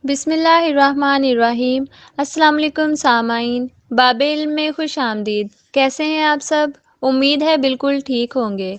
بسم اللہ الرحمن الرحیم۔ السلام علیکم سامعین، باب علم میں خوش آمدید۔ کیسے ہیں آپ سب؟ امید ہے بالکل ٹھیک ہوں گے۔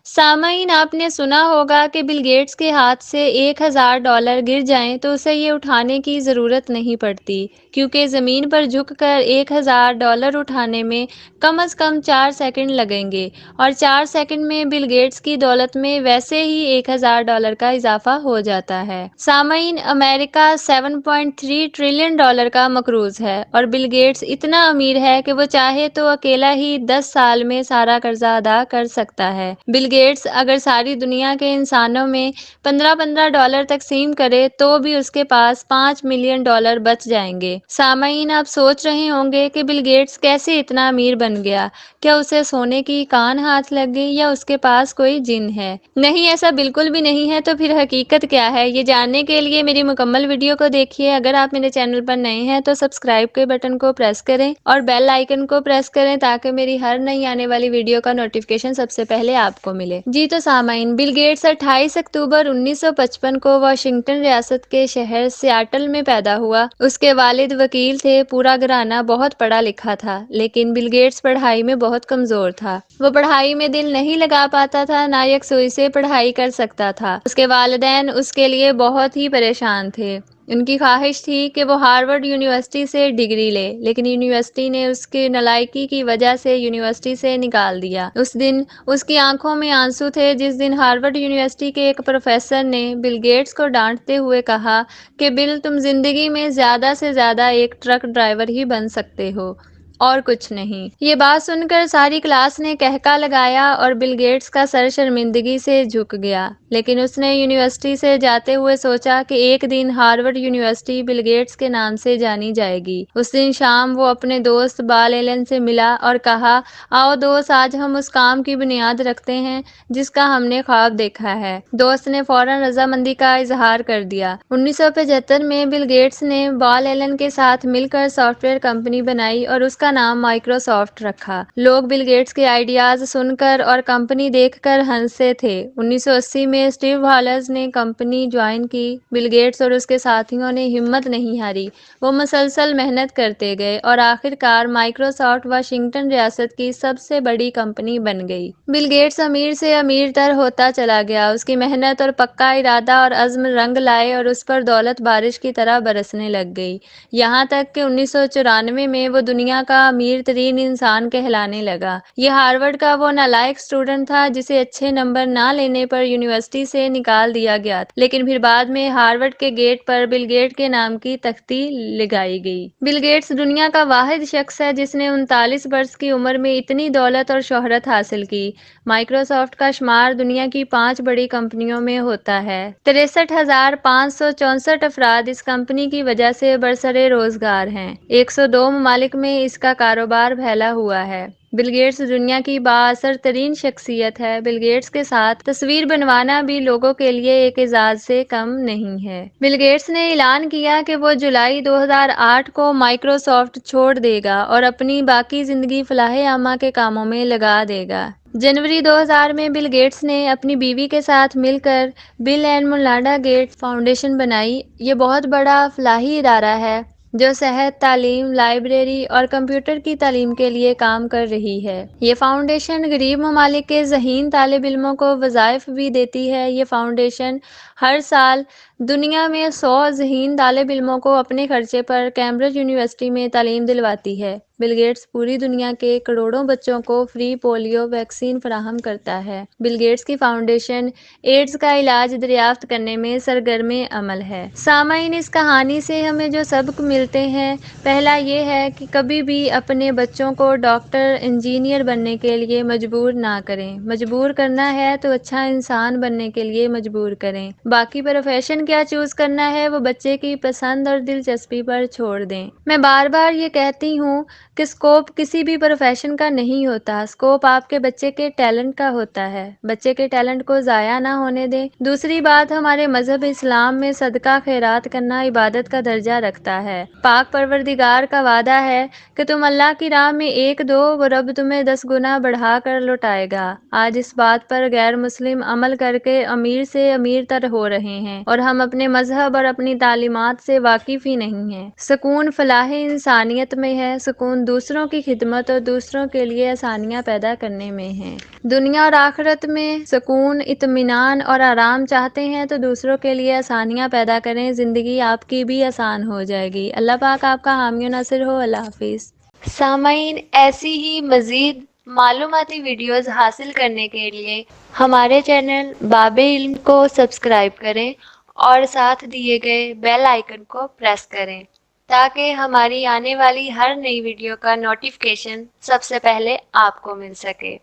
سامعین، آپ نے سنا ہوگا کہ بل گیٹس کے ہاتھ سے $1000 گر جائیں تو اسے یہ اٹھانے کی ضرورت نہیں پڑتی، کیونکہ زمین پر جھک کر $1000 اٹھانے میں کم از کم 4 سیکنڈ لگیں گے، اور 4 سیکنڈ میں بل گیٹس کی دولت میں ویسے ہی $1000 کا اضافہ ہو جاتا ہے۔ سامعین، امریکہ $7.3 ٹریلین کا مقروض ہے، اور بل گیٹس اتنا امیر ہے کہ وہ چاہے تو اکیلا ہی 10 سال میں سارا قرضہ ادا کر سکتا ہے۔ بل گیٹس اگر ساری دنیا کے انسانوں میں $15 تقسیم کرے تو بھی اس کے پاس $5 ملین بچ جائیں گے۔ سامعین، آپ سوچ رہے ہوں گے کہ بل گیٹس کیسے اتنا امیر بن گیا؟ کیا اسے سونے کی کان ہاتھ لگ گئی یا اس کے پاس کوئی جن ہے؟ نہیں، ایسا بالکل بھی نہیں ہے۔ تو پھر حقیقت کیا ہے؟ یہ جاننے کے لیے میری مکمل ویڈیو کو دیکھیے۔ اگر آپ میرے چینل پر نئے ہیں تو سبسکرائب کے بٹن کو پریس کریں اور بیل آئیکن کو پریس کریں تاکہ میری ہر نئی آنے والی ویڈیو کا نوٹیفیکیشن سب سے پہلے آپ کو ملے۔ جی تو سامعین، بل گیٹس 28 اکتوبر 1955 کو واشنگٹن ریاست کے شہر سیاٹل میں پیدا ہوا۔ اس کے والد وکیل تھے۔ پورا گھرانہ بہت پڑھا لکھا تھا، لیکن بل گیٹس پڑھائی میں بہت کمزور تھا۔ وہ پڑھائی میں دل نہیں لگا پاتا تھا، نہ یکسوئی سے پڑھائی کر سکتا تھا۔ اس کے والدین اس کے لیے بہت ہی پریشان تھے۔ ان کی خواہش تھی کہ وہ ہارورڈ یونیورسٹی سے ڈگری لے، لیکن یونیورسٹی نے اس کی نالائکی کی وجہ سے یونیورسٹی سے نکال دیا۔ اس دن اس کی آنکھوں میں آنسو تھے جس دن ہارورڈ یونیورسٹی کے ایک پروفیسر نے بل گیٹس کو ڈانٹتے ہوئے کہا کہ بل، تم زندگی میں زیادہ سے زیادہ ایک ٹرک ڈرائیور ہی بن سکتے ہو، اور کچھ نہیں۔ یہ بات سن کر ساری کلاس نے قہقہ لگایا اور بل گیٹس کا سر شرمندگی سے جھک گیا، لیکن اس نے یونیورسٹی سے جاتے ہوئے سوچا کہ ایک دن ہارورڈ یونیورسٹی بل گیٹس کے نام سے جانی جائے گی۔ اس دن شام وہ اپنے دوست بال ایلن سے ملا اور کہا، آؤ دوست، آج ہم اس کام کی بنیاد رکھتے ہیں جس کا ہم نے خواب دیکھا ہے۔ دوست نے فوراً رضامندی کا اظہار کر دیا۔ 1975 میں بل گیٹس نے بال ایلن کے ساتھ مل کر سافٹ ویئر کمپنی بنائی اور اس کا نام مائکروسافٹ رکھا۔ لوگ بل گیٹس کے آئیڈیاز سن کر اور کمپنی دیکھ کر ہنستے تھے۔ 1980 میں اسٹیو ہالرز نے کمپنی جوائن کی۔ بل گیٹس اور اس کے ساتھیوں نے ہمت نہیں ہاری۔ وہ مسلسل محنت کرتے گئے اور آخر کار مائکروسافٹ واشنگٹن ریاست کی سب سے بڑی کمپنی بن گئی۔ بل گیٹس امیر سے امیر تر ہوتا چلا گیا۔ اس کی محنت اور پکا ارادہ اور عزم رنگ لائے اور اس پر دولت بارش کی طرح برسنے لگ گئی، یہاں تک کہ 1994 میں وہ دنیا کا امیر ترین انسان کہلانے لگا۔ یہ ہارورڈ کا وہ نالائق اسٹوڈنٹ تھا جسے اچھے نمبر نہ لینے پر یونیورسٹی سے نکال دیا گیا تھا، لیکن پھر بعد میں ہارورڈ کے گیٹ پر بل گیٹ کے نام کی تختی لگائی گئی۔ بل گیٹس دنیا کا واحد شخص ہے جس نے 39 برس کی عمر میں اتنی دولت اور شہرت حاصل کی۔ مائکروسافٹ کا شمار دنیا کی 5 بڑی کمپنیوں میں ہوتا ہے۔ 63,564 افراد اس کمپنی کی وجہ سے برسرِ روزگار ہیں۔ 102 ممالک میں اس کا کاروبار پھیلا ہوا ہے۔ بل گیٹس دنیا کی بااثر ترین شخصیت ہے۔ بل گیٹس کے ساتھ تصویر بنوانا بھی لوگوں کے لیے ایک اعزاز سے کم نہیں ہے۔ بل گیٹس نے اعلان کیا کہ وہ جولائی 2008 کو مائکروسافٹ چھوڑ دے گا اور اپنی باقی زندگی فلاح عامہ کے کاموں میں لگا دے گا۔ جنوری 2000 میں بل گیٹس نے اپنی بیوی کے ساتھ مل کر بل اینڈ میلنڈا گیٹس فاؤنڈیشن بنائی۔ یہ بہت بڑا فلاحی ادارہ ہے جو صحت، تعلیم، لائبریری اور کمپیوٹر کی تعلیم کے لیے کام کر رہی ہے۔ یہ فاؤنڈیشن غریب ممالک کے ذہین طالب علموں کو وظائف بھی دیتی ہے۔ یہ فاؤنڈیشن ہر سال دنیا میں 100 ذہین طالب علموں کو اپنے خرچے پر کیمبرج یونیورسٹی میں تعلیم دلواتی ہے۔ بل گیٹس پوری دنیا کے کروڑوں بچوں کو فری پولیو ویکسین فراہم کرتا ہے۔ بل گیٹس کی فاؤنڈیشن ایڈز کا علاج دریافت کرنے میں سرگرم عمل ہے۔ سامعین، اس کہانی سے ہمیں جو سبق ملتے ہیں، پہلا یہ ہے کہ کبھی بھی اپنے بچوں کو ڈاکٹر، انجینئر بننے کے لیے مجبور نہ کریں۔ مجبور کرنا ہے تو اچھا انسان بننے کے لیے مجبور کریں۔ باقی پروفیشن کیا چوز کرنا ہے وہ بچے کی پسند اور دلچسپی پر چھوڑ دیں۔ میں بار بار یہ کہتی ہوں کہ اسکوپ کسی بھی پروفیشن کا نہیں ہوتا، اسکوپ آپ کے بچے کے ٹیلنٹ کا ہوتا ہے۔ بچے کے ٹیلنٹ کو ضائع نہ ہونے دیں۔ دوسری بات، ہمارے مذہب اسلام میں صدقہ خیرات کرنا عبادت کا درجہ رکھتا ہے۔ پاک پروردگار کا وعدہ ہے کہ تم اللہ کی راہ میں ایک دو، وہ رب تمہیں 10 گنا بڑھا کر لوٹائے گا۔ آج اس بات پر غیر مسلم عمل کر کے امیر سے امیر تر ہو رہے ہیں اور ہم اپنے مذہب اور اپنی تعلیمات سے واقف ہی نہیں ہیں۔ سکون فلاح انسانیت میں ہے، سکون دوسروں کی خدمت اور دوسروں کے لیے آسانیاں پیدا کرنے میں ہے۔ دنیا اور آخرت میں سکون، اطمینان اور آرام چاہتے ہیں تو دوسروں کے لیے آسانیاں پیدا کریں، زندگی آپ کی بھی آسان ہو جائے گی۔ اللہ پاک آپ کا حامی و ناصر ہو۔ اللہ حافظ۔ سامعین، ایسی ہی مزید معلوماتی ویڈیوز حاصل کرنے کے لیے ہمارے چینل باب علم کو سبسکرائب کریں اور ساتھ دیے گئے بیل آئیکن کو پریس کریں تاکہ ہماری آنے والی ہر نئی ویڈیو کا نوٹیفیکیشن سب سے پہلے آپ کو مل سکے۔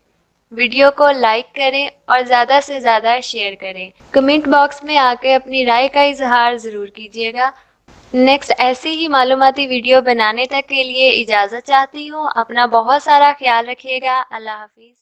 ویڈیو کو لائک کریں اور زیادہ سے زیادہ شیئر کریں۔ کمنٹ باکس میں آ کے اپنی رائے کا اظہار ضرور کیجیے گا۔ نیکسٹ ایسی ہی معلوماتی ویڈیو بنانے تک کے لیے اجازت چاہتی ہوں۔ اپنا بہت سارا خیال رکھیے گا۔ اللہ حافظ۔